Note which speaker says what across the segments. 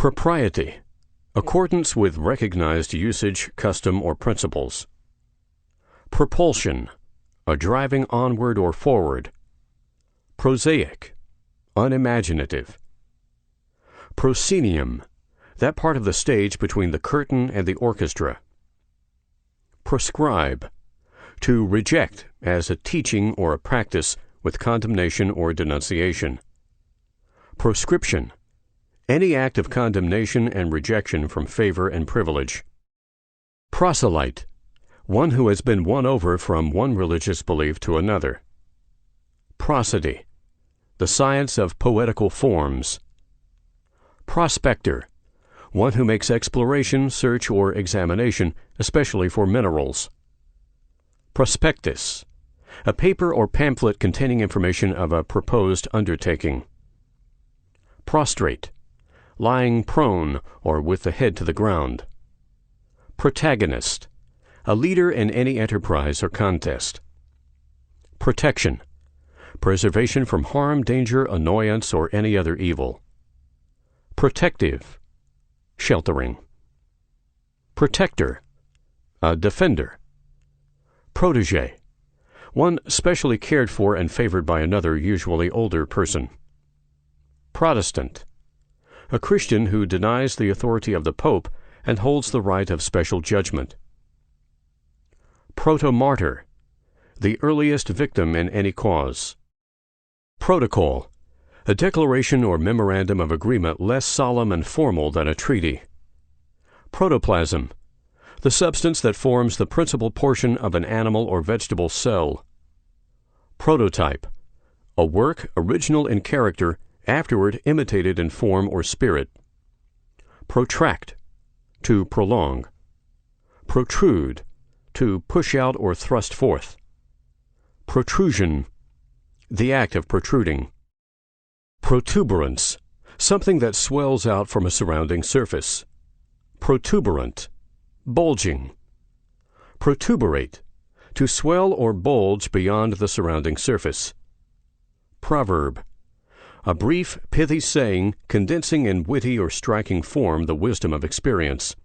Speaker 1: Propriety, accordance with recognized usage, custom, or principles. Propulsion, a driving onward or forward. Prosaic, unimaginative. Proscenium, that part of the stage between the curtain and the orchestra. Proscribe, to reject as a teaching or a practice with condemnation or denunciation. Proscription, any act of condemnation and rejection from favor and privilege. Proselyte, one who has been won over from one religious belief to another. Prosody, the science of poetical forms. Prospector, one who makes exploration, search, or examination, especially for minerals. Prospectus, a paper or pamphlet containing information of a proposed undertaking. Prostrate, lying prone or with the head to the ground. Protagonist, a leader in any enterprise or contest. Protection, preservation from harm, danger, annoyance, or any other evil. Protective, sheltering. Protector, a defender. Protégé, one specially cared for and favored by another, usually older person. Protestant, a Christian who denies the authority of the Pope and holds the right of special judgment. Protomartyr, the earliest victim in any cause. Protocol, a declaration or memorandum of agreement less solemn and formal than a treaty. Protoplasm, the substance that forms the principal portion of an animal or vegetable cell. Prototype, a work original in character, afterward imitated in form or spirit. Protract, to prolong. Protrude, to push out or thrust forth. Protrusion, the act of protruding. Protuberance, something that swells out from a surrounding surface. Protuberant, bulging. Protuberate, to swell or bulge beyond the surrounding surface. Proverb, a brief, pithy saying condensing in witty or striking form the wisdom of experience.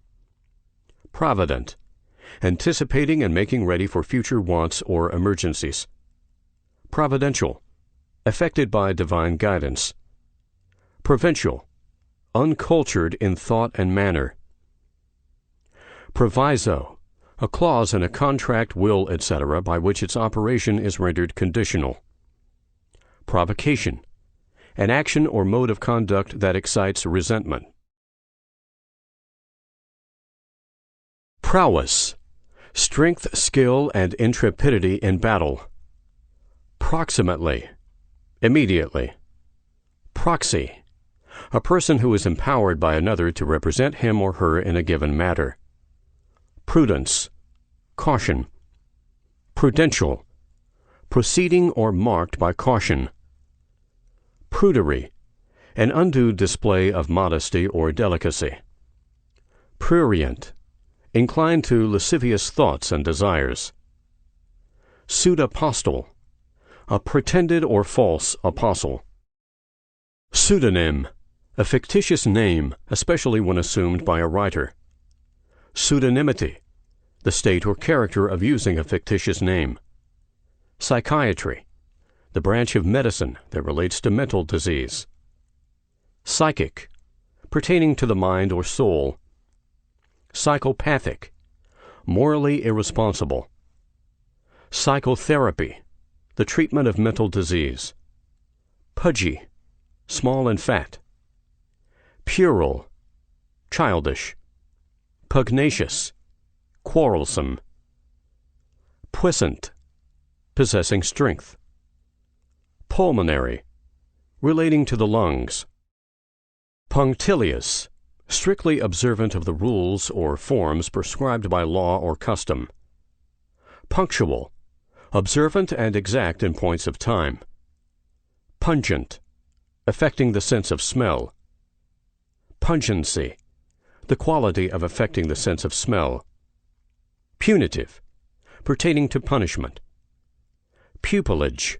Speaker 1: Provident, anticipating and making ready for future wants or emergencies. Providential, affected by divine guidance. Provincial, uncultured in thought and manner. Proviso, a clause in a contract, will, etc., by which its operation is rendered conditional. Provocation, an action or mode of conduct that excites resentment. Prowess, strength, skill, and intrepidity in battle. Proximately, immediately. Proxy, a person who is empowered by another to represent him or her in a given matter. Prudence, caution. Prudential, proceeding or marked by caution. Prudery, an undue display of modesty or delicacy. Prurient, inclined to lascivious thoughts and desires. Pseudapostle, a pretended or false apostle. Pseudonym, a fictitious name, especially when assumed by a writer. Pseudonymity, the state or character of using a fictitious name. Psychiatry, the branch of medicine that relates to mental disease. Psychic, pertaining to the mind or soul. Psychopathic, morally irresponsible. Psychotherapy, the treatment of mental disease. Pudgy, small and fat. Puerile, childish. Pugnacious, quarrelsome. Puissant, possessing strength. Pulmonary, relating to the lungs. Punctilious, strictly observant of the rules or forms prescribed by law or custom. Punctual, observant and exact in points of time. Pungent, affecting the sense of smell. Pungency, the quality of affecting the sense of smell. Punitive, pertaining to punishment. Pupillage,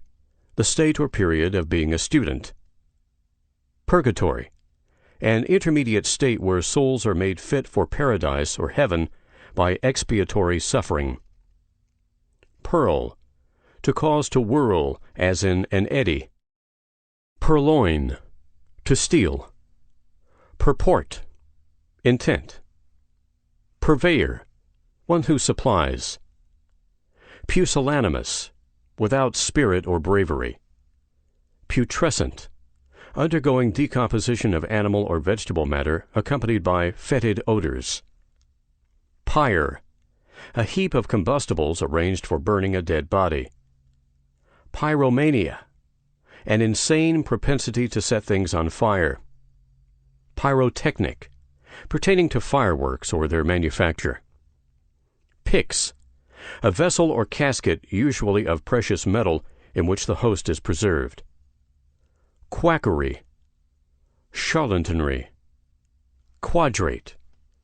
Speaker 1: the state or period of being a student. Purgatory, an intermediate state where souls are made fit for paradise or heaven by expiatory suffering. Purl, to cause to whirl, as in an eddy. Purloin, to steal. Purport, intent. Purveyor, one who supplies. Pusillanimous, without spirit or bravery. Putrescent, undergoing decomposition of animal or vegetable matter accompanied by fetid odors. Pyre, a heap of combustibles arranged for burning a dead body. Pyromania, an insane propensity to set things on fire. Pyrotechnic, pertaining to fireworks or their manufacture. Pyx, a vessel or casket usually of precious metal in which the host is preserved. Quackery, charlatanry. Quadrate,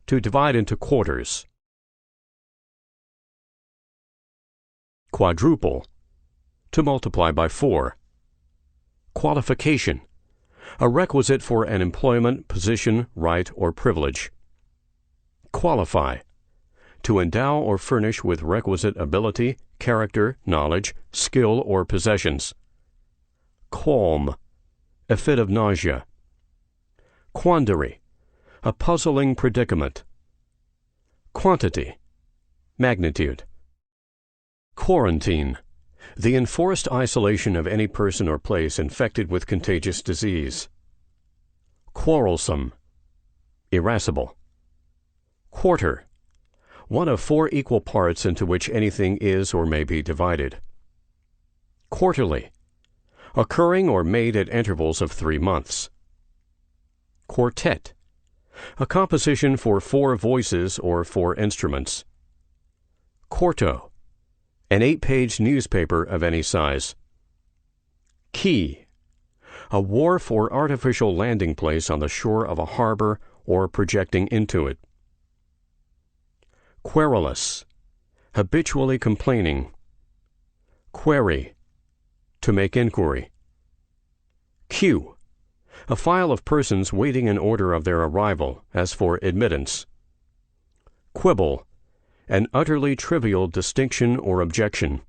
Speaker 1: to divide into quarters. Quadruple, to multiply by 4. Qualification, a requisite for an employment, position, right, or privilege. Qualify, to endow or furnish with requisite ability, character, knowledge, skill, or possessions. Qualm, a fit of nausea. Quandary, a puzzling predicament. Quantity, magnitude. Quarantine, the enforced isolation of any person or place infected with contagious disease. Quarrelsome, irascible. Quarter, one of 4 equal parts into which anything is or may be divided. Quarterly, occurring or made at intervals of 3 months. Quartet, a composition for 4 voices or 4 instruments. Quarto, an 8-page newspaper of any size. Quay, a wharf or artificial landing place on the shore of a harbor or projecting into it. Querulous, habitually complaining. Query, to make inquiry. Queue, a file of persons waiting in order of their arrival, as for admittance. Quibble, an utterly trivial distinction or objection.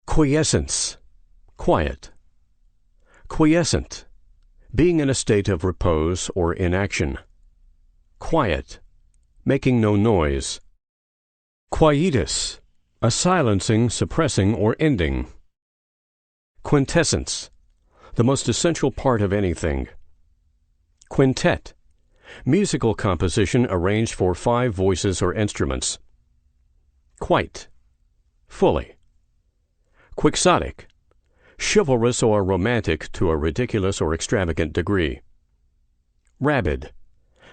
Speaker 1: Quiescence, quiet. Quiescent, being in a state of repose or inaction. Quiet, making no noise. Quietus, a silencing, suppressing, or ending. Quintessence, the most essential part of anything. Quintet, musical composition arranged for 5 voices or instruments. Quite, fully. Quixotic, chivalrous or romantic to a ridiculous or extravagant degree. Rabid,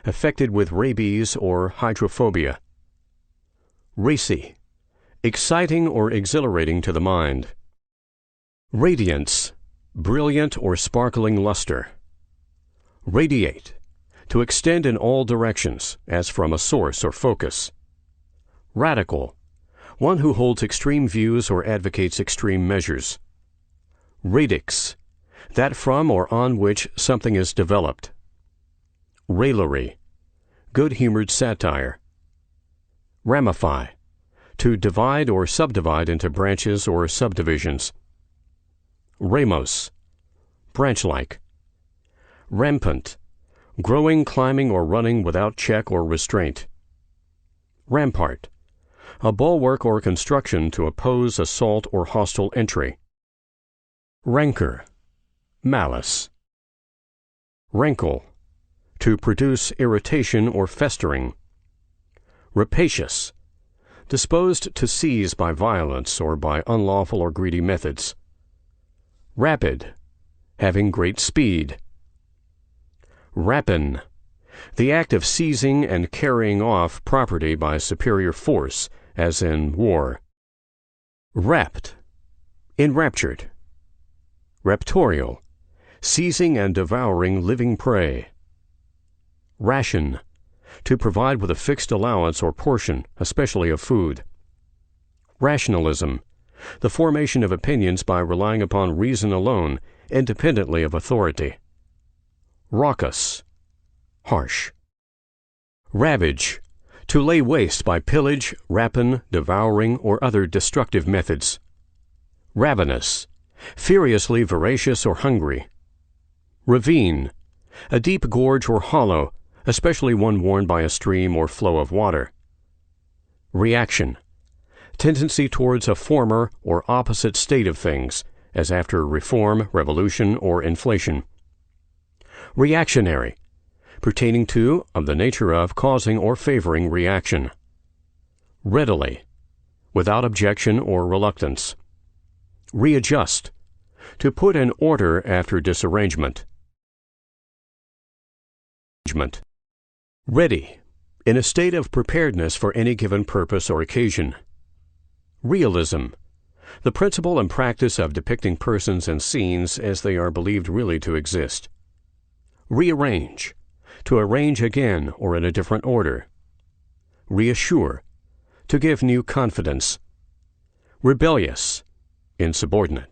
Speaker 1: affected with rabies or hydrophobia. Racy, exciting or exhilarating to the mind. Radiance, brilliant or sparkling luster. Radiate, to extend in all directions, as from a source or focus. Radical, one who holds extreme views or advocates extreme measures. Radix, that from or on which something is developed. Raillery, good-humored satire. Ramify, to divide or subdivide into branches or subdivisions. Ramos, branch-like. Rampant, growing, climbing, or running without check or restraint. Rampart, a bulwark or construction to oppose assault or hostile entry. Rancor, malice. Rankle, to produce irritation or festering. Rapacious, disposed to seize by violence or by unlawful or greedy methods. Rapid, having great speed. Rapine, the act of seizing and carrying off property by superior force, as in war. Rapt, enraptured. Raptorial, seizing and devouring living prey. Ration, to provide with a fixed allowance or portion, especially of food. Rationalism, the formation of opinions by relying upon reason alone, independently of authority. raucous, harsh. Ravage, to lay waste by pillage, rapine, devouring, or other destructive methods. Ravenous, furiously voracious or hungry. Ravine, a deep gorge or hollow, especially one worn by a stream or flow of water. Reaction, tendency towards a former or opposite state of things, as after reform, revolution, or inflation. Reactionary, pertaining to, of the nature of, causing or favoring reaction. Readily, without objection or reluctance. Readjust, to put in order after disarrangement. Ready, in a state of preparedness for any given purpose or occasion. Realism, the principle and practice of depicting persons and scenes as they are believed really to exist. Rearrange, to arrange again or in a different order. Reassure, to give new confidence. Rebellious, insubordinate.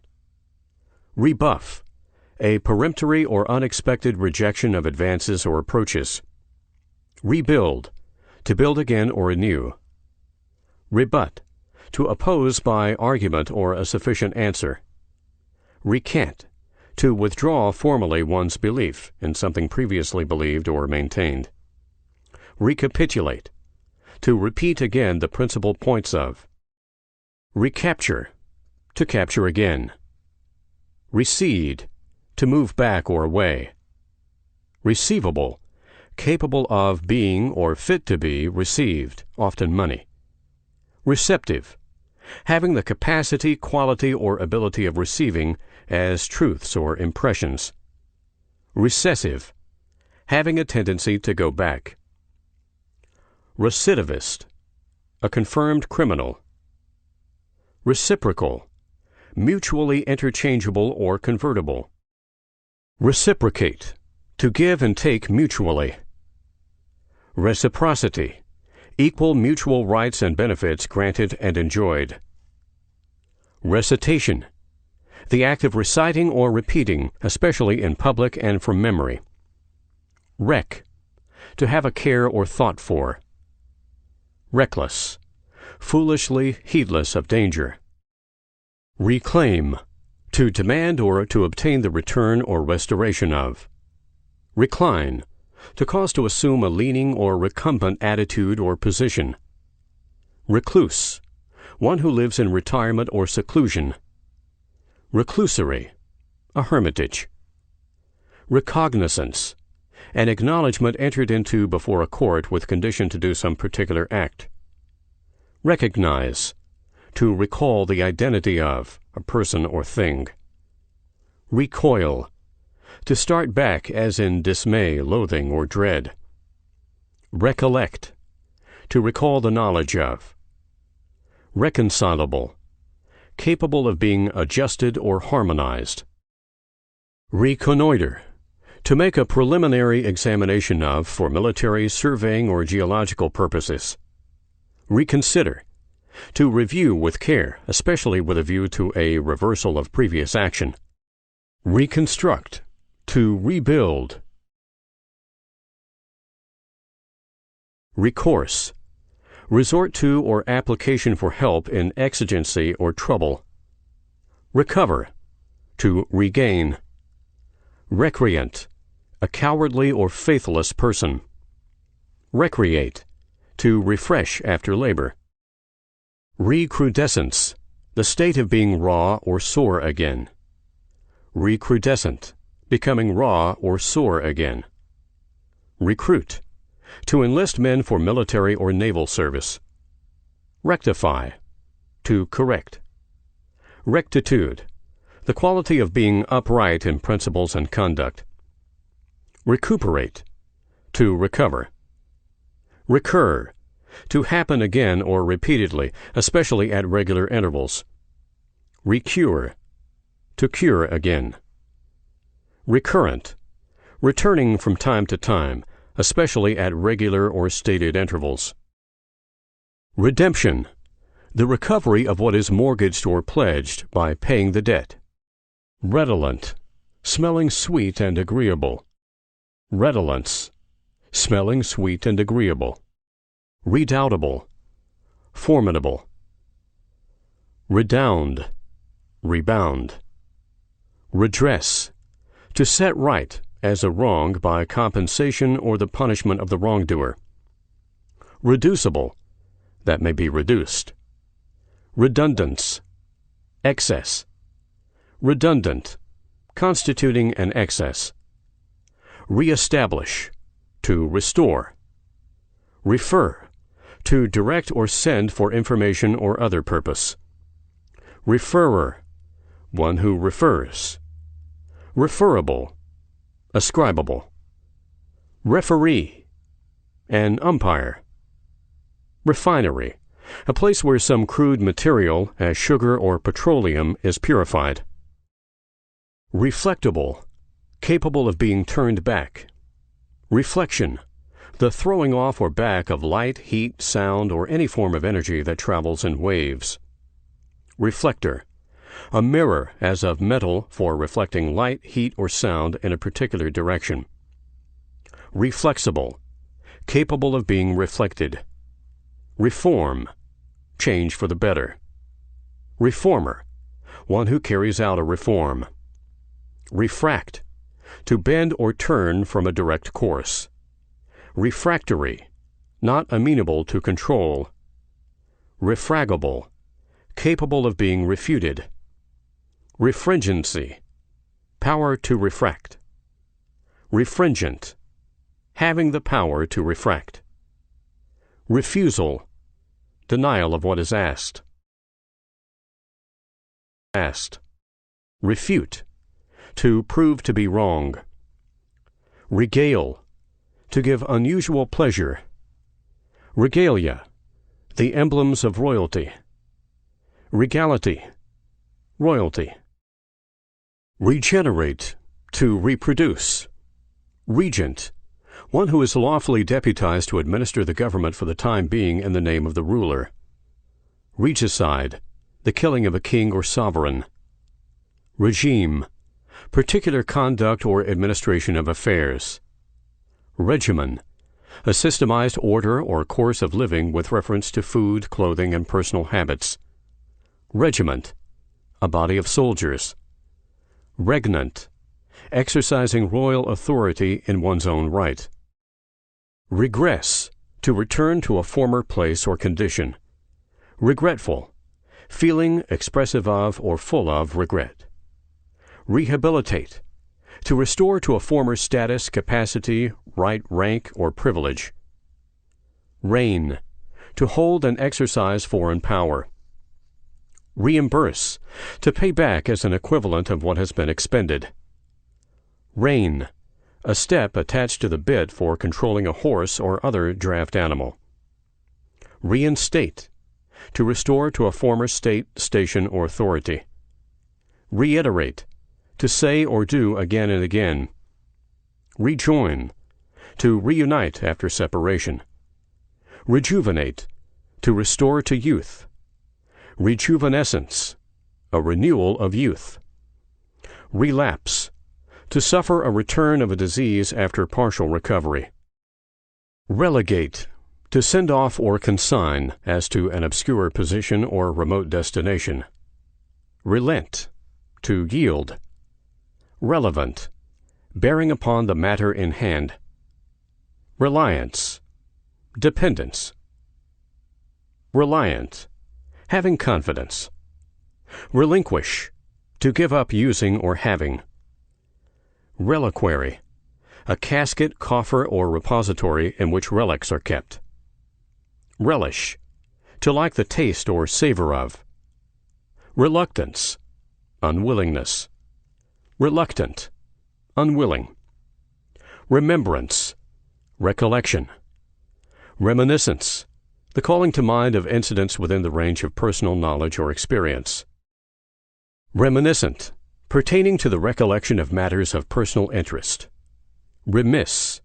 Speaker 1: Rebuff, a peremptory or unexpected rejection of advances or approaches. Rebuild, to build again or anew. Rebut, to oppose by argument or a sufficient answer. Recant, to withdraw formally one's belief in something previously believed or maintained. Recapitulate, to repeat again the principal points of. Recapture, to capture again. Recede, to move back or away. Receivable, capable of being or fit to be received, often money. Receptive, having the capacity, quality, or ability of receiving as truths or impressions. Recessive, having a tendency to go back. Recidivist, a confirmed criminal. Reciprocal, mutually interchangeable or convertible. Reciprocate, to give and take mutually. Reciprocity, equal mutual rights and benefits granted and enjoyed. Recitation, the act of reciting or repeating, especially in public and from memory. Wreck, to have a care or thought for. Reckless, foolishly heedless of danger. Reclaim, to demand or to obtain the return or restoration of. Recline, to cause to assume a leaning or recumbent attitude or position. Recluse, one who lives in retirement or seclusion. Reclusory, a hermitage. Recognizance, an acknowledgment entered into before a court with condition to do some particular act. Recognize, to recall the identity of a person or thing. Recoil, to start back as in dismay, loathing, or dread. Recollect, to recall the knowledge of. Reconcilable, capable of being adjusted or harmonized. Reconnoiter, to make a preliminary examination of for military, surveying, or geological purposes. Reconsider, to review with care, especially with a view to a reversal of previous action. Reconstruct, to rebuild. Recourse, resort to or application for help in exigency or trouble. Recover, to regain. Recreant, a cowardly or faithless person. Recreate, to refresh after labor. Recrudescence, the state of being raw or sore again. Recrudescent, becoming raw or sore again. Recruit, to enlist men for military or naval service. Rectify, to correct. Rectitude, the quality of being upright in principles and conduct. Recuperate, to recover. Recur, to happen again or repeatedly, especially at regular intervals. Recure, to cure again. Recurrent, returning from time to time, especially at regular or stated intervals. Redemption, the recovery of what is mortgaged or pledged by paying the debt. Redolent, smelling sweet and agreeable. Redolence, smelling sweet and agreeable. Redoubtable, formidable. Redound, rebound. Redress, to set right as a wrong by compensation or the punishment of the wrongdoer. Reducible, that may be reduced. Redundance, excess. Redundant, constituting an excess. Reestablish, to restore. Refer, to direct or send for information or other purpose. Referrer, one who refers. Referable, ascribable. Referee, an umpire. Refinery, a place where some crude material, as sugar or petroleum, is purified. Reflectable, capable of being turned back. Reflection, the throwing off or back of light, heat, sound, or any form of energy that travels in waves. Reflector, a mirror as of metal for reflecting light, heat, or sound in a particular direction. Reflexible, capable of being reflected. Reform, change for the better. Reformer, one who carries out a reform. Refract, to bend or turn from a direct course. Refractory, not amenable to control. Refragable, capable of being refuted. Refringency, power to refract. Refringent, having the power to refract. Refusal, denial of what is asked. Refute, to prove to be wrong. Regale, to give unusual pleasure. Regalia, the emblems of royalty. Regality, royalty. Regenerate, to reproduce. Regent, one who is lawfully deputized to administer the government for the time being in the name of the ruler. Regicide, the killing of a king or sovereign. Regime, particular conduct or administration of affairs. Regimen, a systemized order or course of living with reference to food, clothing, and personal habits. Regiment, a body of soldiers. Regnant, exercising royal authority in one's own right. Regress, to return to a former place or condition. Regretful, feeling expressive of or full of regret. Rehabilitate, to restore to a former status, capacity, right, rank, or privilege. Reign, to hold and exercise foreign power. Reimburse, to pay back as an equivalent of what has been expended. Rein, a step attached to the bit for controlling a horse or other draft animal. Reinstate, to restore to a former state, station, or authority. Reiterate, to say or do again and again. Rejoin, to reunite after separation. Rejuvenate, to restore to youth. Rejuvenescence, a renewal of youth. Relapse, to suffer a return of a disease after partial recovery. Relegate, to send off or consign as to an obscure position or remote destination. Relent, to yield. Relevant, bearing upon the matter in hand. Reliance, dependence. Reliant, having confidence. Relinquish, to give up using or having. Reliquary, a casket, coffer, or repository in which relics are kept. Relish, to like the taste or savor of. Reluctance, unwillingness. Reluctant, unwilling. Remembrance, recollection. Reminiscence, the calling to mind of incidents within the range of personal knowledge or experience. Reminiscent, pertaining to the recollection of matters of personal interest. Remiss,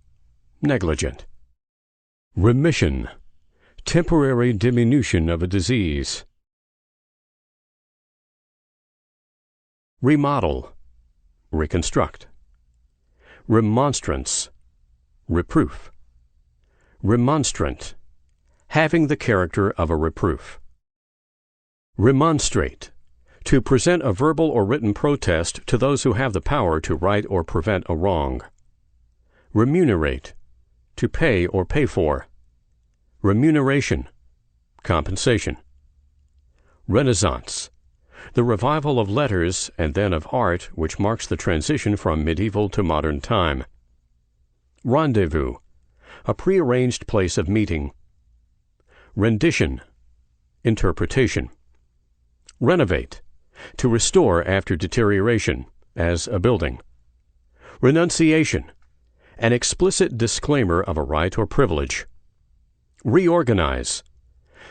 Speaker 1: negligent. Remission, temporary diminution of a disease. Remodel, reconstruct. Remonstrance, Reproof. Remonstrant, having the character of a reproof. Remonstrate, to present a verbal or written protest to those who have the power to right or prevent a wrong. Remunerate, to pay or pay for. Remuneration, compensation. Renaissance, the revival of letters and then of art which marks the transition from medieval to modern time. Rendezvous, a prearranged place of meeting. Rendition, interpretation. Renovate, to restore after deterioration, as a building. Renunciation, an explicit disclaimer of a right or privilege. Reorganize,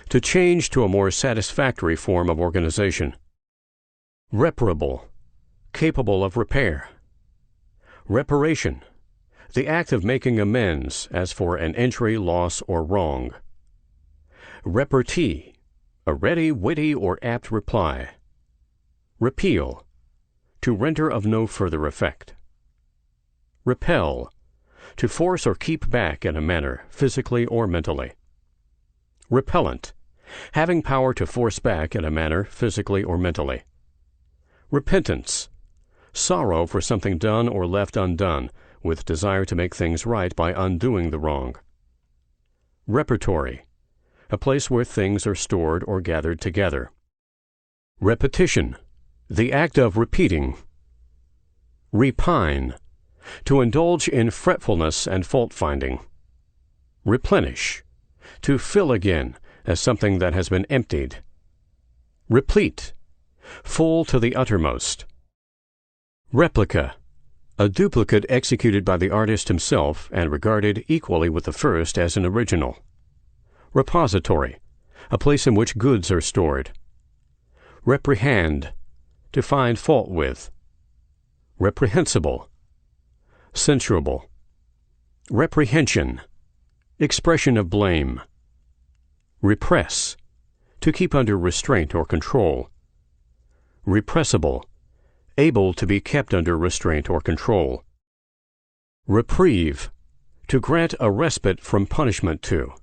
Speaker 1: to change to a more satisfactory form of organization. Reparable, capable of repair. Reparation, the act of making amends as for an injury, loss, or wrong. Repartee, a ready, witty, or apt reply. Repeal, to render of no further effect. Repel, to force or keep back in a manner, physically or mentally. Repellent, having power to force back in a manner, physically or mentally. Repentance, sorrow for something done or left undone, with desire to make things right by undoing the wrong. Repertory, a place where things are stored or gathered together. Repetition, the act of repeating. Repine, to indulge in fretfulness and fault-finding. Replenish, to fill again, as something that has been emptied. Replete, full to the uttermost. Replica, a duplicate executed by the artist himself and regarded equally with the first as an original. Repository, a place in which goods are stored. Reprehend, to find fault with. Reprehensible, censurable. Reprehension, expression of blame. Repress, to keep under restraint or control. Repressible, able to be kept under restraint or control. Reprieve, to grant a respite from punishment to.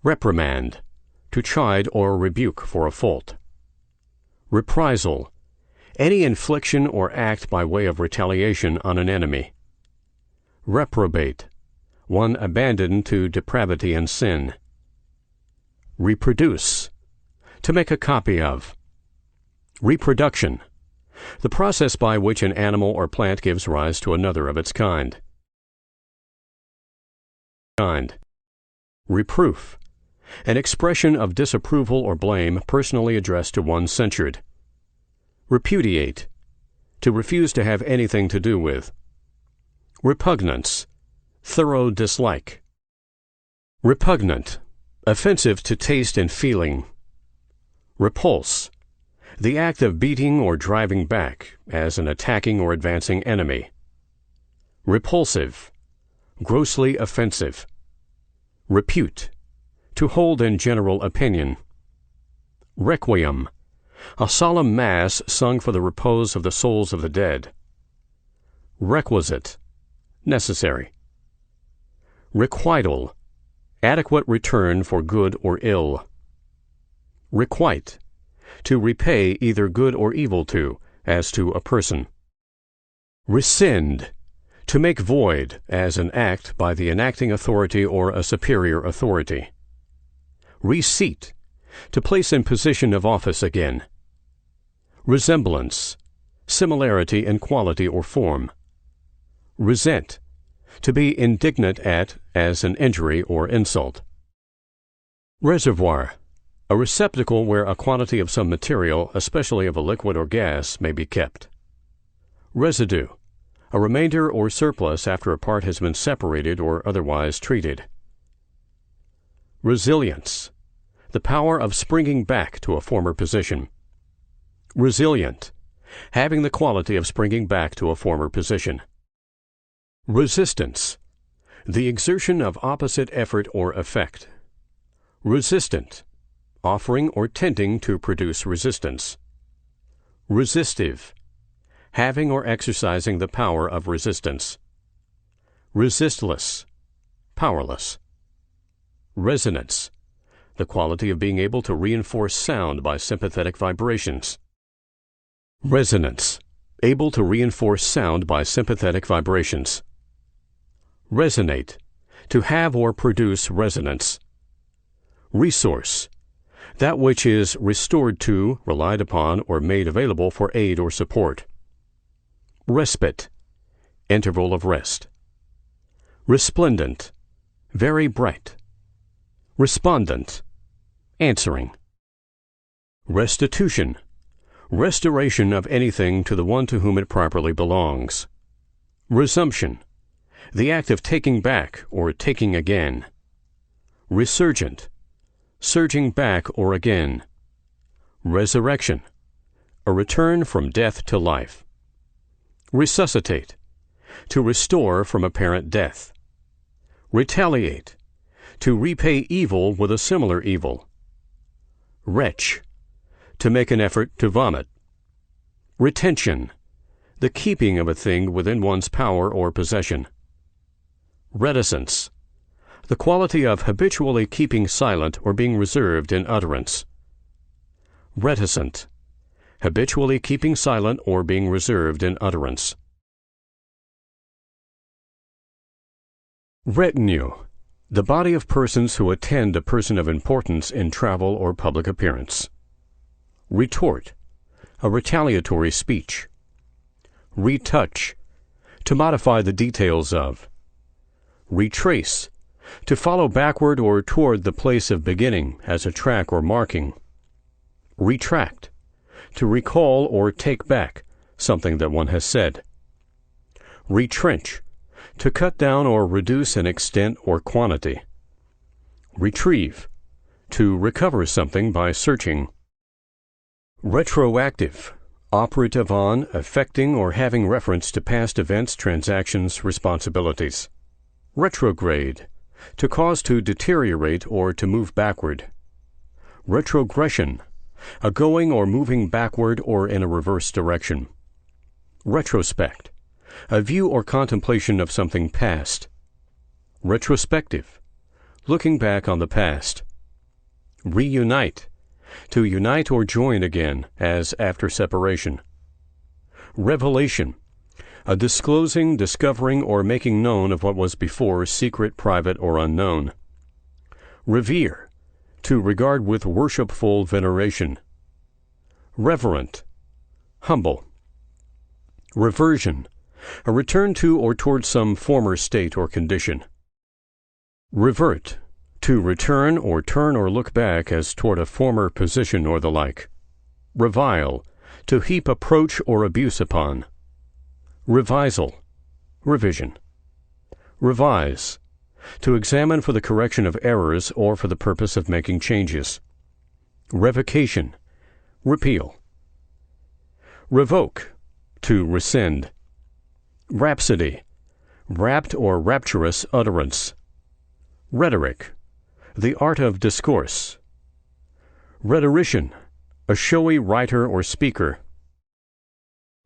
Speaker 1: Reprimand, to chide or rebuke for a fault. Reprisal, any infliction or act by way of retaliation on an enemy. Reprobate, one abandoned to depravity and sin. Reproduce, to make a copy of. Reproduction, the process by which an animal or plant gives rise to another of its kind. Reproof, an expression of disapproval or blame personally addressed to one censured. Repudiate, to refuse to have anything to do with. Repugnance, thorough dislike. Repugnant, offensive to taste and feeling. Repulse, the act of beating or driving back, as an attacking or advancing enemy. Repulsive, grossly offensive. Repute, to hold in general opinion. Requiem, a solemn mass sung for the repose of the souls of the dead. Requisite, necessary. Requital, adequate return for good or ill. Requite, to repay either good or evil to, as to a person. Rescind, to make void, as an act by the enacting authority or a superior authority. Reseat, to place in position of office again. Resemblance, similarity in quality or form. Resent, to be indignant at, as an injury or insult. Reservoir, a receptacle where a quantity of some material, especially of a liquid or gas, may be kept. Residue, a remainder or surplus after a part has been separated or otherwise treated. Resilience, the power of springing back to a former position. Resilient, having the quality of springing back to a former position. Resistance, the exertion of opposite effort or effect. Resistant, offering or tending to produce resistance. Resistive, having or exercising the power of resistance. Resistless, powerless. Resonance, the quality of being able to reinforce sound by sympathetic vibrations. Resonance, able to reinforce sound by sympathetic vibrations. Resonate, to have or produce resonance. Resource, that which is restored to, relied upon, or made available for aid or support. Respite, interval of rest. Resplendent, very bright. Respondent, answering. Restitution, restoration of anything to the one to whom it properly belongs. Resumption, the act of taking back or taking again. Resurgent, surging back or again. Resurrection, a return from death to life. Resuscitate, to restore from apparent death. Retaliate, to repay evil with a similar evil. Retch, to make an effort to vomit. Retention, the keeping of a thing within one's power or possession. Reticence, the quality of habitually keeping silent or being reserved in utterance. Reticent, habitually keeping silent or being reserved in utterance. Retinue, the body of persons who attend a person of importance in travel or public appearance. Retort, a retaliatory speech. Retouch, to modify the details of. Retrace, to follow backward or toward the place of beginning as a track or marking. Retract, to recall or take back something that one has said. Retrench, to cut down or reduce in extent or quantity. Retrieve, to recover something by searching. Retroactive, operative on, affecting or having reference to past events, transactions, responsibilities. Retrograde, to cause to deteriorate or to move backward. Retrogression, a going or moving backward or in a reverse direction. Retrospect, a view or contemplation of something past. Retrospective, looking back on the past. Reunite, to unite or join again, as after separation. Revelation, a disclosing, discovering, or making known of what was before secret, private, or unknown. Revere, to regard with worshipful veneration. Reverent, humble. Reversion, a return to or towards some former state or condition. Revert, to return or turn or look back as toward a former position or the like. Revile, to heap approach or abuse upon. Revisal, revision. Revise, to examine for the correction of errors or for the purpose of making changes. Revocation, repeal. Revoke, to rescind. Rhapsody, rapt or rapturous utterance. Rhetoric, the art of discourse. Rhetorician, a showy writer or speaker.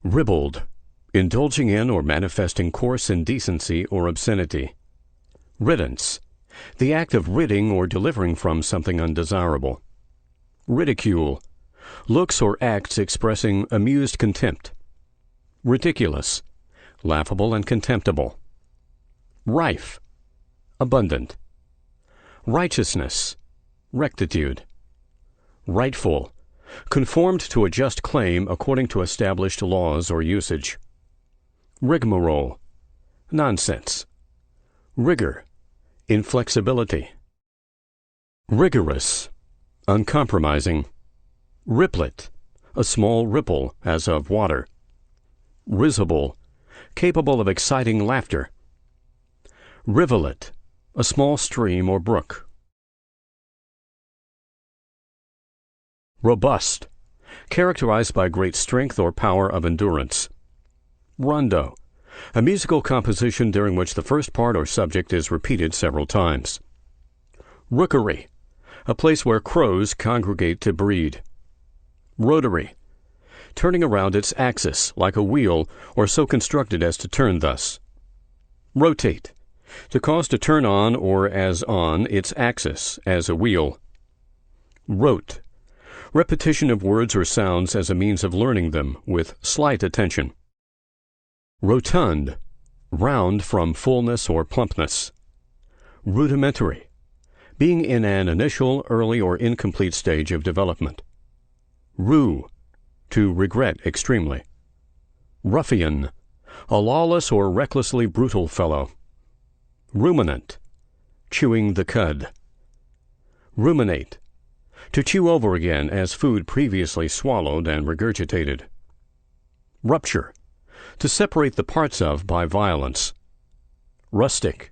Speaker 1: Ribald, indulging in or manifesting coarse indecency or obscenity. Riddance, the act of ridding or delivering from something undesirable. Ridicule, looks or acts expressing amused contempt. Ridiculous, laughable and contemptible. Rife, abundant. Righteousness, rectitude. Rightful, conformed to a just claim according to established laws or usage. Rigmarole, nonsense. Rigor, inflexibility. Rigorous, uncompromising. Riplet, a small ripple, as of water. Risible, capable of exciting laughter. Rivulet, a small stream or brook. Robust, characterized by great strength or power of endurance. Rondo, a musical composition during which the first part or subject is repeated several times. Rookery, a place where crows congregate to breed. Rotary, turning around its axis like a wheel or so constructed as to turn thus. Rotate, to cause to turn on or as on its axis, as a wheel. Rote, repetition of words or sounds as a means of learning them with slight attention. Rotund, round from fullness or plumpness. Rudimentary, being in an initial, early, or incomplete stage of development. Rue, to regret extremely. Ruffian, a lawless or recklessly brutal fellow. Ruminant, chewing the cud. Ruminate, to chew over again as food previously swallowed and regurgitated. Rupture, to separate the parts of by violence. Rustic,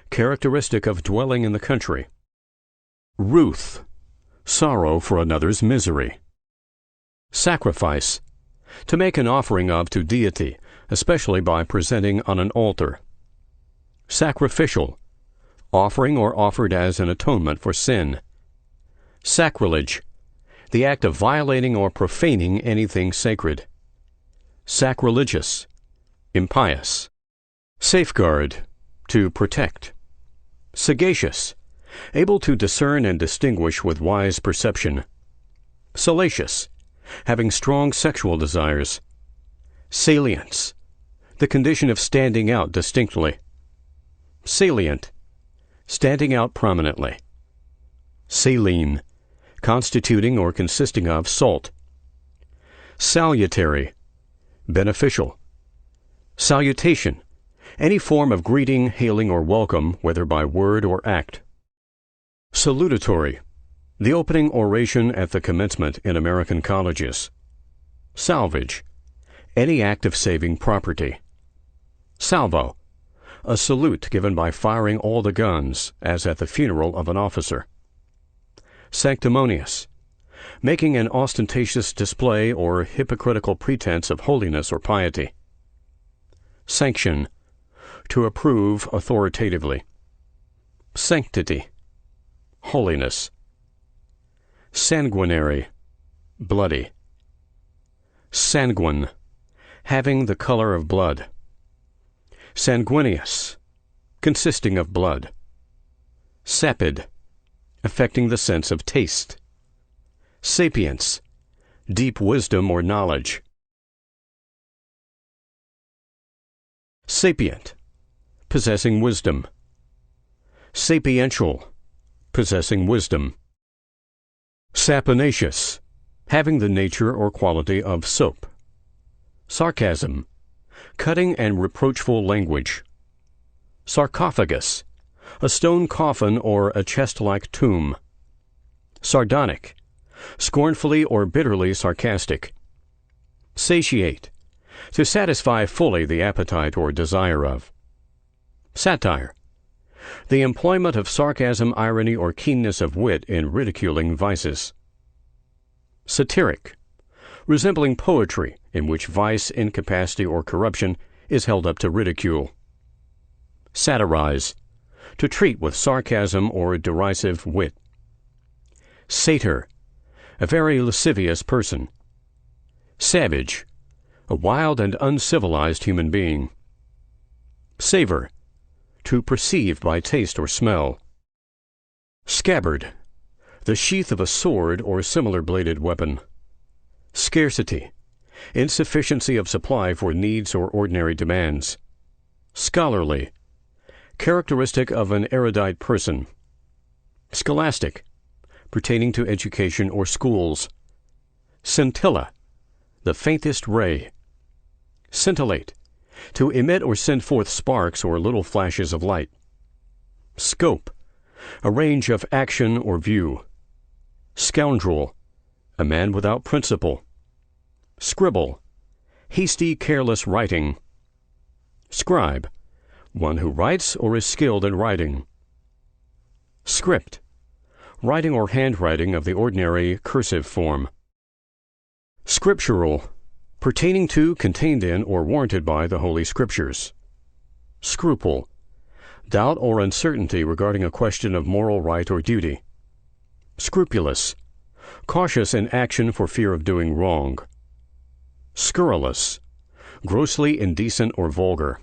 Speaker 1: characteristic of dwelling in the country. Ruth, sorrow for another's misery. Sacrifice, to make an offering of to deity, especially by presenting on an altar. Sacrificial, offering or offered as an atonement for sin. Sacrilege, the act of violating or profaning anything sacred. Sacrilegious, impious. Safeguard, to protect. Sagacious, able to discern and distinguish with wise perception. Salacious, having strong sexual desires. Salience, the condition of standing out distinctly. Salient, standing out prominently. Saline, constituting or consisting of salt. Salutary, beneficial. Salutation, any form of greeting, hailing, or welcome, whether by word or act. Salutatory, the opening oration at the commencement in American colleges. Salvage, any act of saving property. Salvo, a salute given by firing all the guns, as at the funeral of an officer. Sanctimonious, making an ostentatious display or hypocritical pretense of holiness or piety. Sanction, to approve authoritatively. Sanctity, holiness. Sanguinary, bloody. Sanguine, having the color of blood. Sanguineous, consisting of blood. Sapid, affecting the sense of taste. Sapience, deep wisdom or knowledge. Sapient, possessing wisdom. Sapiential, possessing wisdom. Saponaceous, having the nature or quality of soap. Sarcasm, cutting and reproachful language. Sarcophagus, a stone coffin or a chest-like tomb. Sardonic, scornfully or bitterly sarcastic. Satiate, to satisfy fully the appetite or desire of. Satire, the employment of sarcasm, irony, or keenness of wit in ridiculing vices. Satiric, resembling poetry in which vice, incapacity, or corruption is held up to ridicule. Satirize, to treat with sarcasm or derisive wit. Satyr, a very lascivious person. Savage, a wild and uncivilized human being. Savor, to perceive by taste or smell. Scabbard, the sheath of a sword or similar bladed weapon. Scarcity, insufficiency of supply for needs or ordinary demands. Scholarly, characteristic of an erudite person. Scholastic, pertaining to education or schools. Scintilla, the faintest ray. Scintillate, to emit or send forth sparks or little flashes of light. Scope, a range of action or view. Scoundrel, a man without principle. Scribble, hasty, careless writing. Scribe, one who writes or is skilled in writing. Script, writing or handwriting of the ordinary cursive form. Scriptural, pertaining to, contained in, or warranted by the Holy Scriptures. Scruple, doubt or uncertainty regarding a question of moral right or duty. Scrupulous, cautious in action for fear of doing wrong. Scurrilous, grossly indecent or vulgar.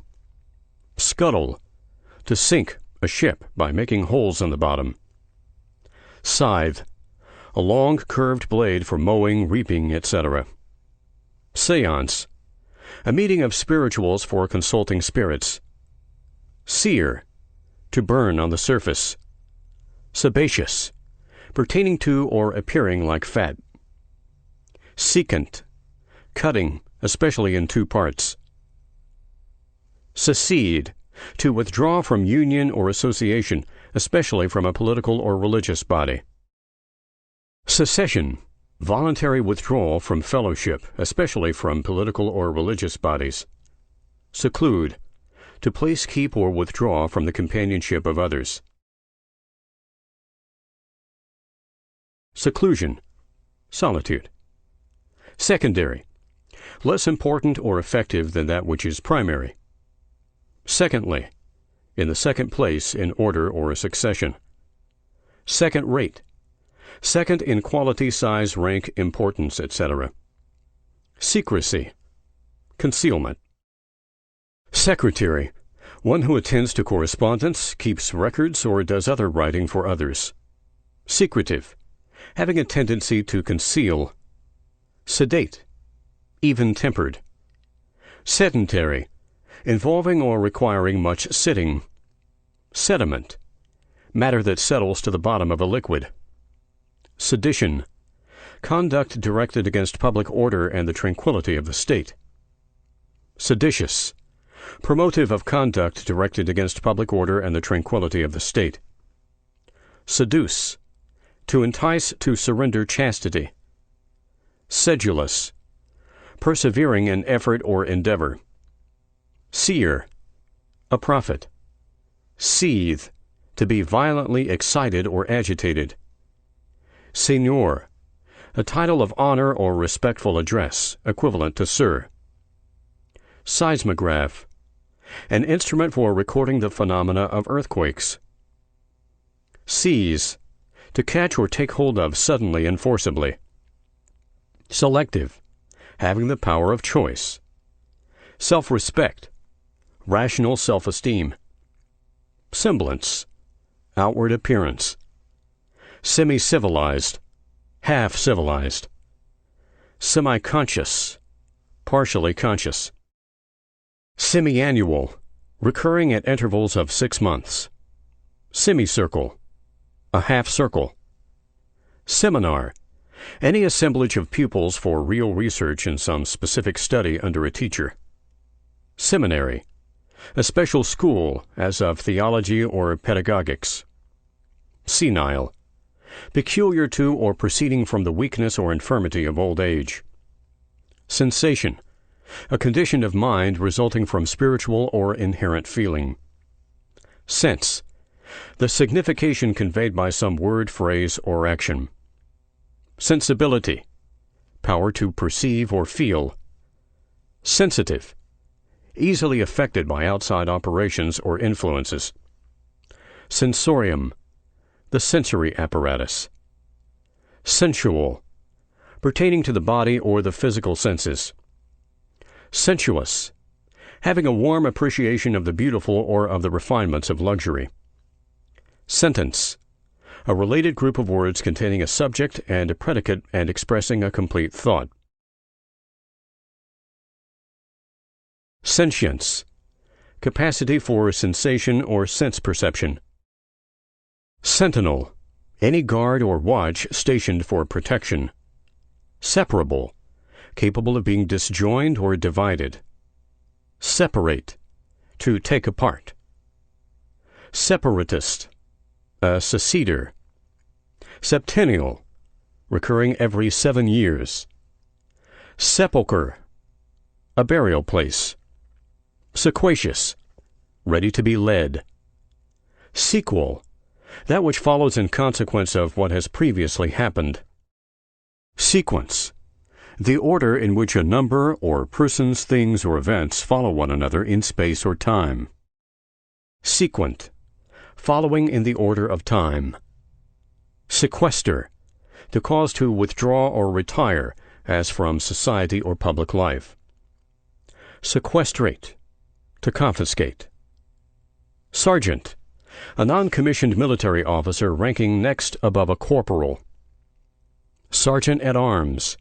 Speaker 1: Scuttle, to sink a ship by making holes in the bottom. Scythe, a long curved blade for mowing, reaping, etc. Seance, a meeting of spirituals for consulting spirits. Sear, to burn on the surface. Sebaceous, pertaining to or appearing like fat. Secant, cutting, especially in two parts. Secede, to withdraw from union or association, especially from a political or religious body. Secession, voluntary withdrawal from fellowship, especially from political or religious bodies. Seclude, to place, keep, or withdraw from the companionship of others. Seclusion, solitude. Secondary, less important or effective than that which is primary. Secondly, in the second place in order or succession. Second rate, second in quality, size, rank, importance, etc. Secrecy, concealment. Secretary, one who attends to correspondence, keeps records, or does other writing for others. Secretive, having a tendency to conceal. Sedate, even-tempered. Sedentary, involving or requiring much sitting. Sediment, matter that settles to the bottom of a liquid. Sedition, conduct directed against public order and the tranquility of the state. Seditious, promotive of conduct directed against public order and the tranquility of the state. Seduce, to entice to surrender chastity. Sedulous, persevering in effort or endeavor. Seer, a prophet. Seethe, to be violently excited or agitated. Seigneur, a title of honor or respectful address, equivalent to sir. Seismograph, an instrument for recording the phenomena of earthquakes. Seize, to catch or take hold of suddenly and forcibly. Selective, having the power of choice. Self-respect, rational self-esteem. Semblance, outward appearance. Semi-civilized, half-civilized. Semi-conscious, partially conscious. Semi-annual, recurring at intervals of 6 months. Semicircle, a half-circle. Seminar, any assemblage of pupils for real research in some specific study under a teacher. Seminary, a special school, as of theology or pedagogics. Senile, peculiar to or proceeding from the weakness or infirmity of old age. Sensation, a condition of mind resulting from spiritual or inherent feeling. Sense, the signification conveyed by some word, phrase, or action. Sensibility, power to perceive or feel. Sensitive, easily affected by outside operations or influences. Sensorium, the sensory apparatus. Sensual, pertaining to the body or the physical senses. Sensuous, having a warm appreciation of the beautiful or of the refinements of luxury. Sentence, a related group of words containing a subject and a predicate and expressing a complete thought. Sentience, capacity for sensation or sense perception. Sentinel, any guard or watch stationed for protection. Separable, capable of being disjoined or divided. Separate, to take apart. Separatist, a seceder. Septennial, recurring every 7 years. Sepulchre, a burial place. Sequacious, ready to be led. Sequel, that which follows in consequence of what has previously happened. Sequence, the order in which a number or persons, things, or events follow one another in space or time. Sequent, following in the order of time. Sequester, to cause to withdraw or retire, as from society or public life. Sequestrate, to confiscate. Sergeant, a non-commissioned military officer ranking next above a corporal. Sergeant at Arms,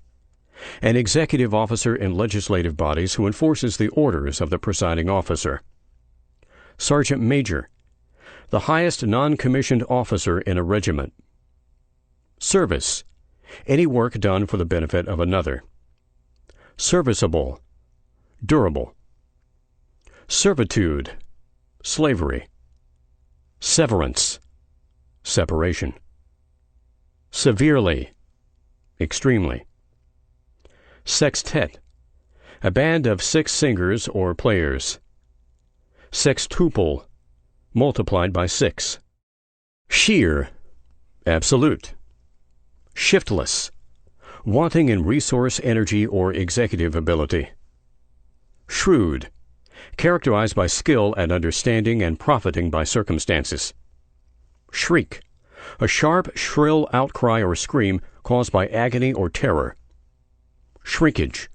Speaker 1: an executive officer in legislative bodies who enforces the orders of the presiding officer. Sergeant Major, the highest non-commissioned officer in a regiment. Service, any work done for the benefit of another. Serviceable, durable. Servitude, slavery. Severance, separation. Severely, extremely. Sextet, a band of 6 singers or players. Sextuple, multiplied by 6. Sheer, absolute. Shiftless, wanting in resource, energy, or executive ability. Shrewd, characterized by skill at understanding and profiting by circumstances. Shriek, a sharp, shrill outcry or scream caused by agony or terror. Shrinkage,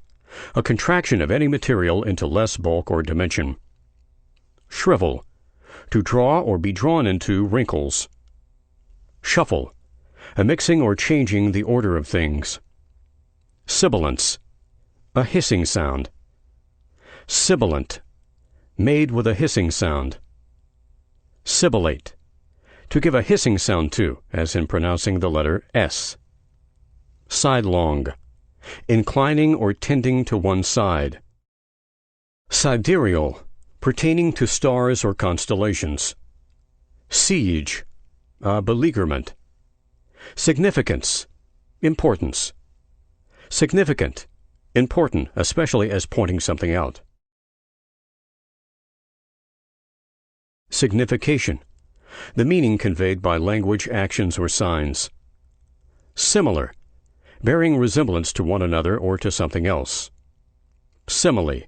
Speaker 1: a contraction of any material into less bulk or dimension. Shrivel, to draw or be drawn into wrinkles. Shuffle, a mixing or changing the order of things. Sibilance, a hissing sound. Sibilant, made with a hissing sound. Sibilate, to give a hissing sound to, as in pronouncing the letter S. Sidelong, inclining or tending to one side. Sidereal, pertaining to stars or constellations. Siege, a beleaguerment. Significance, importance. Significant, important, especially as pointing something out. Signification, the meaning conveyed by language, actions, or signs. Similar, bearing resemblance to one another or to something else. Simile,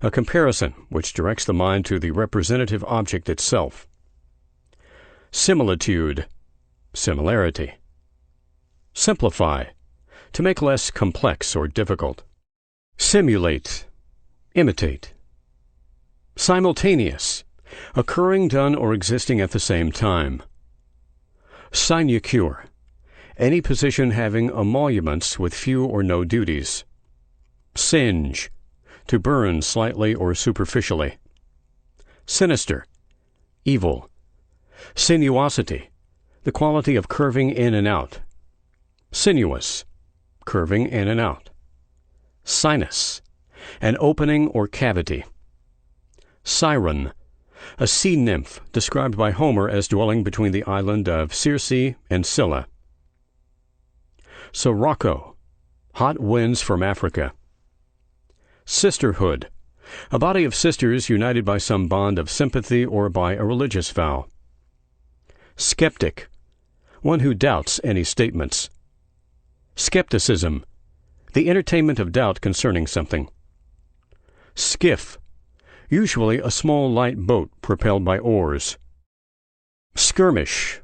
Speaker 1: a comparison which directs the mind to the representative object itself. Similitude, similarity. Simplify, to make less complex or difficult. Simulate, imitate. Simultaneous, occurring, done, or existing at the same time. Sinecure, any position having emoluments with few or no duties. Singe, to burn slightly or superficially. Sinister, evil. Sinuosity, the quality of curving in and out. Sinuous, curving in and out. Sinus, an opening or cavity. Siren, a sea nymph described by Homer as dwelling between the island of Circe and Scylla. Sirocco, hot winds from Africa. Sisterhood, a body of sisters united by some bond of sympathy or by a religious vow. Skeptic, one who doubts any statements. Skepticism, the entertainment of doubt concerning something. Skiff, usually a small light boat propelled by oars. Skirmish,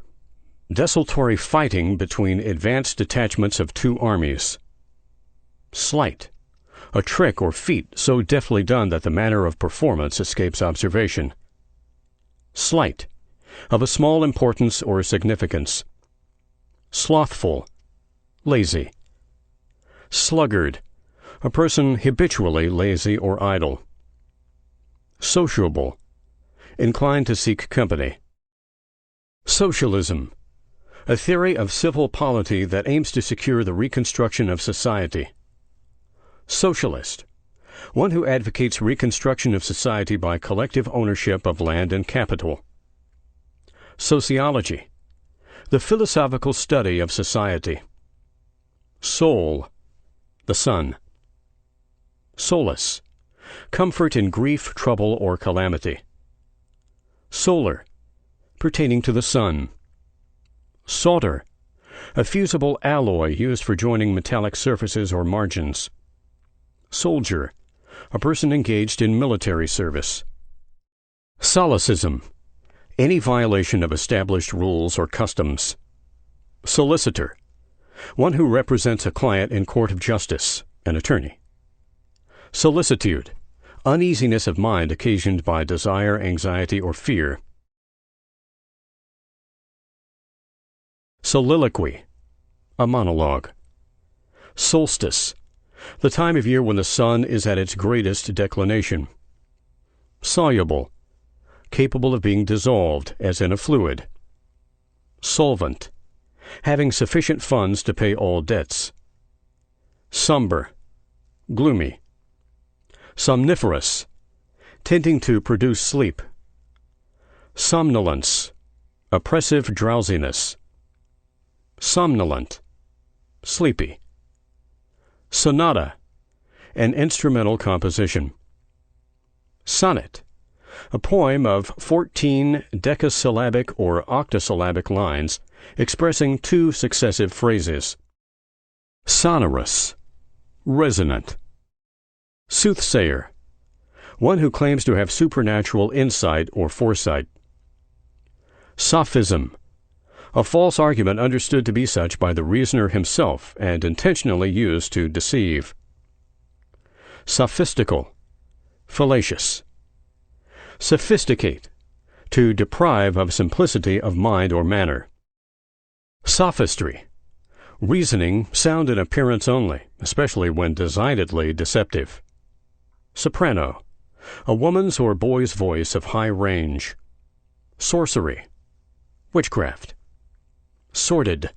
Speaker 1: desultory fighting between advanced detachments of 2 armies. Sleight, a trick or feat so deftly done that the manner of performance escapes observation. Slight, of a small importance or significance. Slothful, lazy. Sluggard, a person habitually lazy or idle. Sociable, inclined to seek company. Socialism, a theory of civil polity that aims to secure the reconstruction of society. Socialist, one who advocates reconstruction of society by collective ownership of land and capital. Sociology, the philosophical study of society. Soul, the sun. Solace, comfort in grief, trouble, or calamity. Solar, pertaining to the sun. Solder, a fusible alloy used for joining metallic surfaces or margins. Soldier, a person engaged in military service. Solecism, any violation of established rules or customs. Solicitor, one who represents a client in court of justice, an attorney. Solicitude, uneasiness of mind occasioned by desire, anxiety, or fear. Soliloquy, a monologue. Solstice, the time of year when the sun is at its greatest declination. Soluble, capable of being dissolved, as in a fluid. Solvent, having sufficient funds to pay all debts. Somber, gloomy. Somniferous, tending to produce sleep. Somnolence, oppressive drowsiness. Somnolent, sleepy. Sonata, an instrumental composition. Sonnet, a poem of 14 decasyllabic or octosyllabic lines expressing two successive phrases. Sonorous, resonant. Soothsayer, one who claims to have supernatural insight or foresight. Sophism, a false argument understood to be such by the reasoner himself and intentionally used to deceive. Sophistical, fallacious. Sophisticate, to deprive of simplicity of mind or manner. Sophistry, reasoning sound in appearance only, especially when designedly deceptive. Soprano, a woman's or boy's voice of high range. Sorcery, witchcraft. Sordid,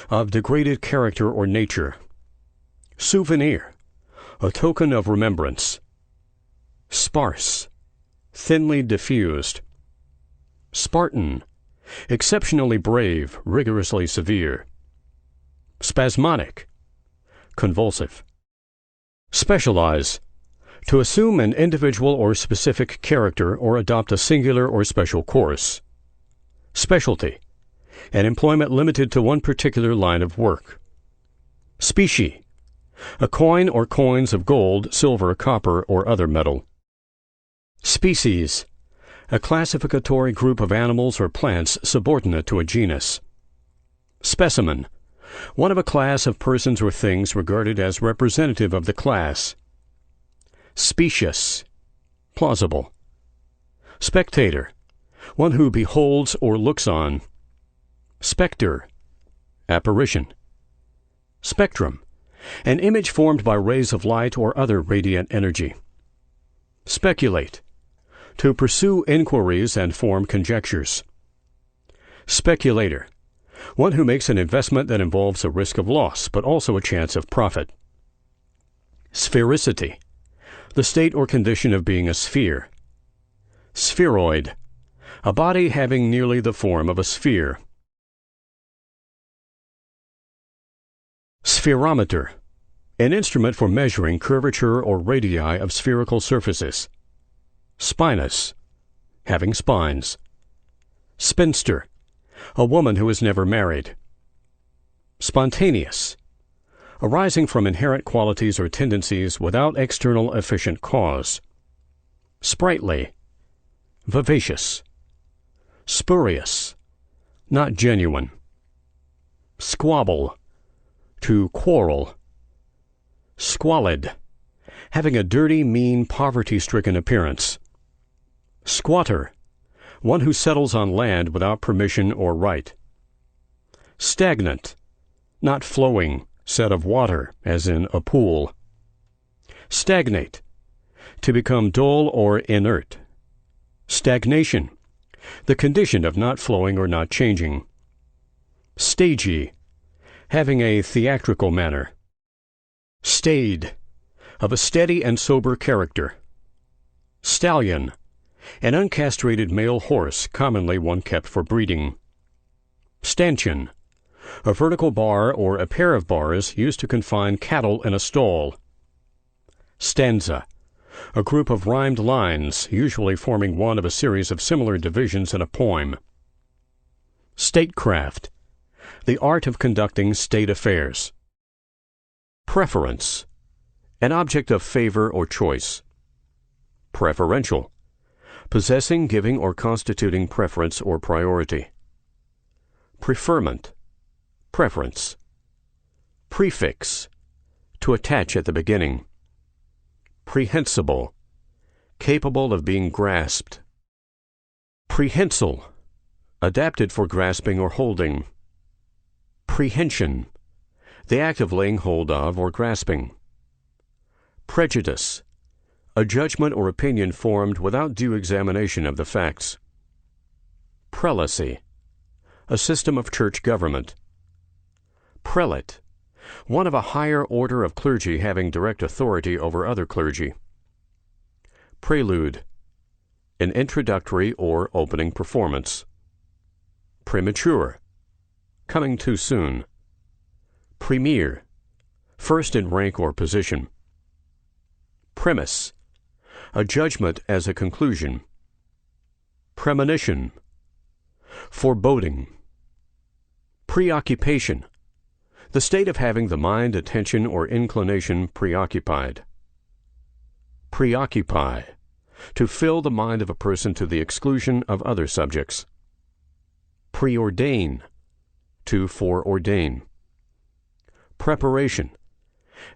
Speaker 1: of degraded character or nature. Souvenir, a token of remembrance. Sparse, thinly diffused. Spartan, exceptionally brave, rigorously severe. Spasmodic, convulsive. Specialize, to assume an individual or specific character or adopt a singular or special course. Specialty, an employment limited to one particular line of work. Specie, a coin or coins of gold, silver, copper, or other metal. Species, a classificatory group of animals or plants subordinate to a genus. Specimen, one of a class of persons or things regarded as representative of the class. Specious, plausible. Spectator, one who beholds or looks on. Spectre, apparition. Spectrum, an image formed by rays of light or other radiant energy. Speculate, to pursue inquiries and form conjectures. Speculator, one who makes an investment that involves a risk of loss, but also a chance of profit. Sphericity, the state or condition of being a sphere. Spheroid, a body having nearly the form of a sphere. Spherometer, an instrument for measuring curvature or radii of spherical surfaces. Spinous, having spines. Spinster, a woman who is never married. Spontaneous, arising from inherent qualities or tendencies without external efficient cause. Sprightly, vivacious. Spurious, not genuine. Squabble, to quarrel. Squalid, having a dirty, mean, poverty-stricken appearance. Squatter, one who settles on land without permission or right. Stagnant, not flowing, set of water, as in a pool. Stagnate, to become dull or inert. Stagnation, the condition of not flowing or not changing. Stagey, having a theatrical manner. Staid, of a steady and sober character. Stallion, an uncastrated male horse, commonly one kept for breeding. Stanchion, a vertical bar or a pair of bars used to confine cattle in a stall. Stanza, a group of rhymed lines, usually forming one of a series of similar divisions in a poem. Statecraft, the art of conducting state affairs. Preference, an object of favor or choice. Preferential, possessing, giving, or constituting preference or priority. Preferment, preference. Prefix, to attach at the beginning. Prehensible, capable of being grasped. Prehensile, adapted for grasping or holding. Prehension, the act of laying hold of or grasping. Prejudice, a judgment or opinion formed without due examination of the facts. Prelacy, a system of church government. Prelate, one of a higher order of clergy having direct authority over other clergy. Prelude, an introductory or opening performance. Premature, coming too soon. Premier, first in rank or position. Premise, a judgment as a conclusion. Premonition, foreboding. Preoccupation, the state of having the mind, attention, or inclination preoccupied. Preoccupy, to fill the mind of a person to the exclusion of other subjects. Preordain, to foreordain. Preparation,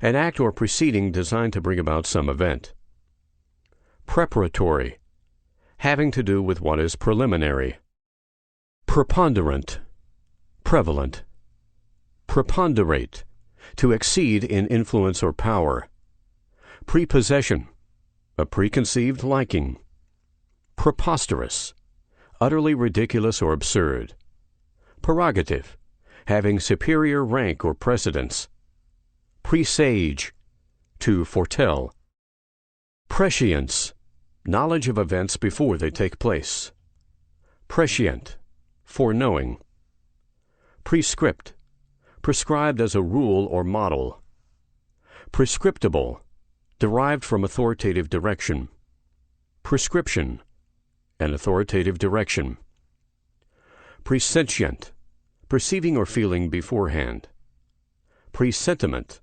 Speaker 1: an act or proceeding designed to bring about some event. Preparatory, having to do with what is preliminary. Preponderant, prevalent. Preponderate, to exceed in influence or power. Prepossession, a preconceived liking. Preposterous, utterly ridiculous or absurd. Prerogative, having superior rank or precedence. Presage, to foretell. Prescience, knowledge of events before they take place. Prescient, foreknowing. Prescript, prescribed as a rule or model. Prescriptible, derived from authoritative direction. Prescription, an authoritative direction. Presentient, perceiving or feeling beforehand. Presentiment,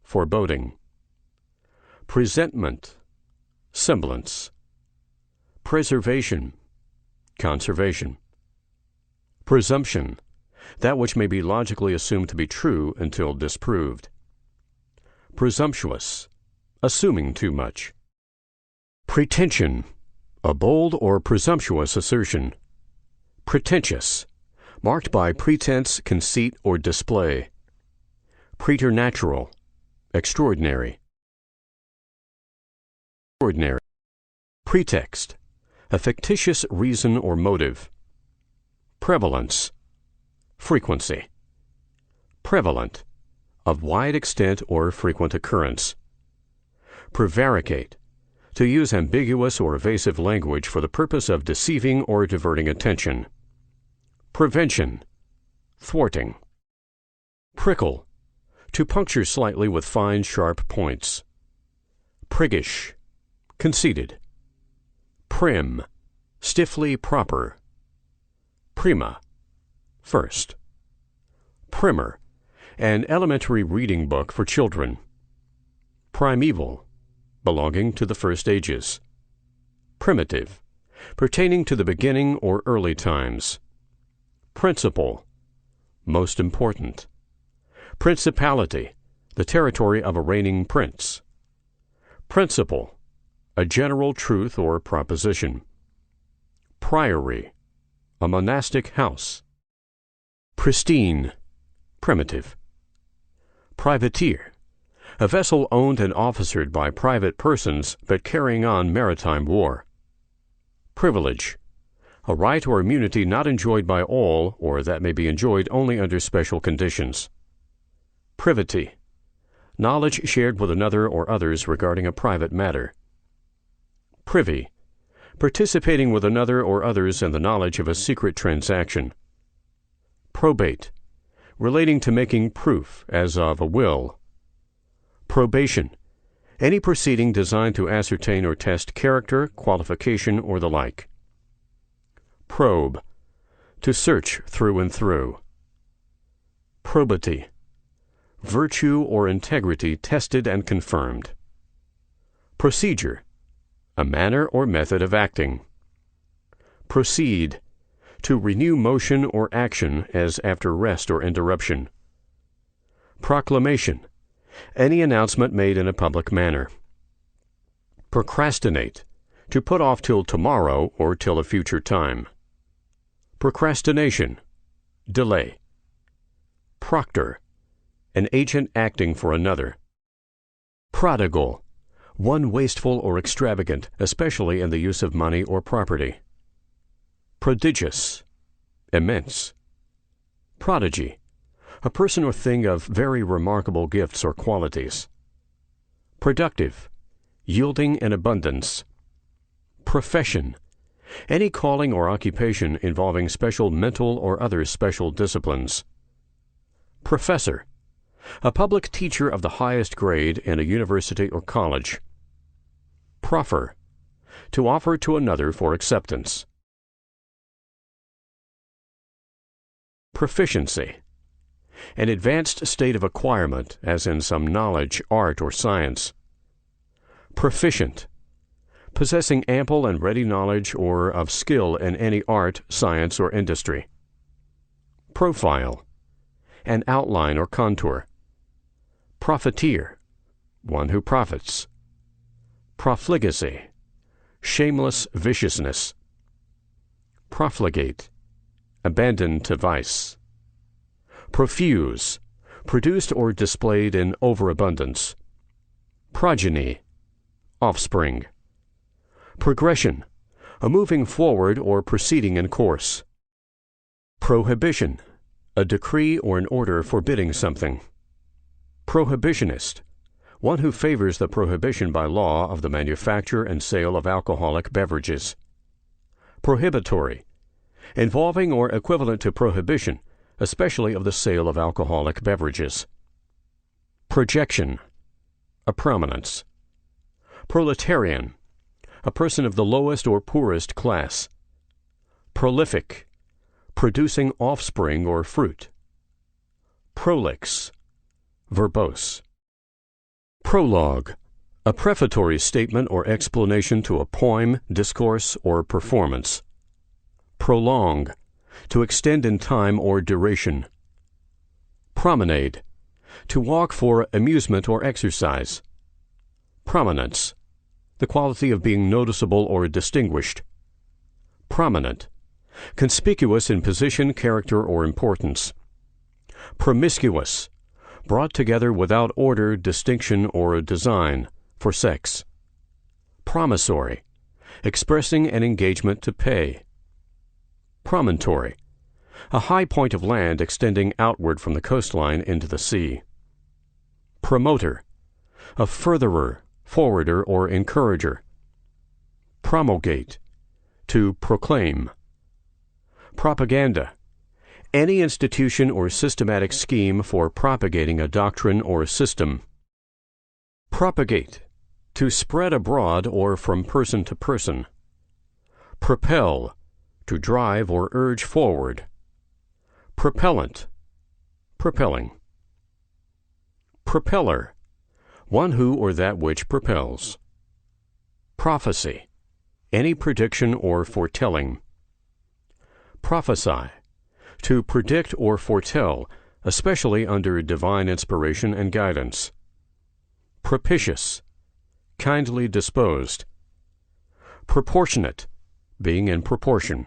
Speaker 1: foreboding. Presentment, semblance. Preservation, conservation. Presumption, that which may be logically assumed to be true until disproved. Presumptuous, assuming too much. Pretension, a bold or presumptuous assertion. Pretentious, marked by pretense, conceit, or display. Preternatural, extraordinary. Ordinary. Pretext, a fictitious reason or motive. Prevalence, frequency. Prevalent, of wide extent or frequent occurrence. Prevaricate, to use ambiguous or evasive language for the purpose of deceiving or diverting attention. Prevention, thwarting. Prickle, to puncture slightly with fine, sharp points. Priggish, conceited. Prim, stiffly proper. Prima, first. Primer, an elementary reading book for children. Primeval, belonging to the first ages. Primitive, pertaining to the beginning or early times. Principal, most important. Principality, the territory of a reigning prince. Principle, a general truth or proposition. Priory, a monastic house. Pristine, primitive. Privateer, a vessel owned and officered by private persons but carrying on maritime war. Privilege, a right or immunity not enjoyed by all, or that may be enjoyed only under special conditions. Privity, knowledge shared with another or others regarding a private matter. Privy, participating with another or others in the knowledge of a secret transaction. Probate, relating to making proof, as of a will. Probation, any proceeding designed to ascertain or test character, qualification, or the like. Probe, to search through and through. Probity, virtue or integrity tested and confirmed. Procedure, a manner or method of acting. Proceed, to renew motion or action as after rest or interruption. Proclamation, any announcement made in a public manner. Procrastinate, to put off till tomorrow or till a future time. Procrastination, delay. Proctor, an agent acting for another. Prodigal, one wasteful or extravagant, especially in the use of money or property. Prodigious, immense. Prodigy, a person or thing of very remarkable gifts or qualities. Productive, yielding in abundance. Profession, any calling or occupation involving special mental or other special disciplines. Professor, a public teacher of the highest grade in a university or college. Proffer, to offer to another for acceptance. Proficiency, an advanced state of acquirement, as in some knowledge, art, or science. Proficient, possessing ample and ready knowledge or of skill in any art, science, or industry. Profile, an outline or contour. Profiteer, one who profits. Profligacy, shameless viciousness. Profligate, abandoned to vice. Profuse, produced or displayed in overabundance. Progeny, offspring. Progression, a moving forward or proceeding in course. Prohibition, a decree or an order forbidding something. Prohibitionist, one who favors the prohibition by law of the manufacture and sale of alcoholic beverages. Prohibitory, involving or equivalent to prohibition, especially of the sale of alcoholic beverages. Projection, a prominence. Proletarian, a person of the lowest or poorest class. Prolific, producing offspring or fruit. Prolix, verbose. Prologue, a prefatory statement or explanation to a poem, discourse, or performance. Prolong, to extend in time or duration. Promenade, to walk for amusement or exercise. Prominence, the quality of being noticeable or distinguished. Prominent, conspicuous in position, character, or importance. Promiscuous, brought together without order, distinction, or design, for sex. Promissory, expressing an engagement to pay. Promontory, a high point of land extending outward from the coastline into the sea. Promoter, a furtherer, forwarder, or encourager. Promulgate, to proclaim. Propaganda, any institution or systematic scheme for propagating a doctrine or system. Propagate, to spread abroad or from person to person. Propel, to drive or urge forward. Propellant, propelling. Propeller, one who or that which propels. Prophecy, any prediction or foretelling. Prophesy, to predict or foretell, especially under divine inspiration and guidance. Propitious, kindly disposed. Proportionate, being in proportion.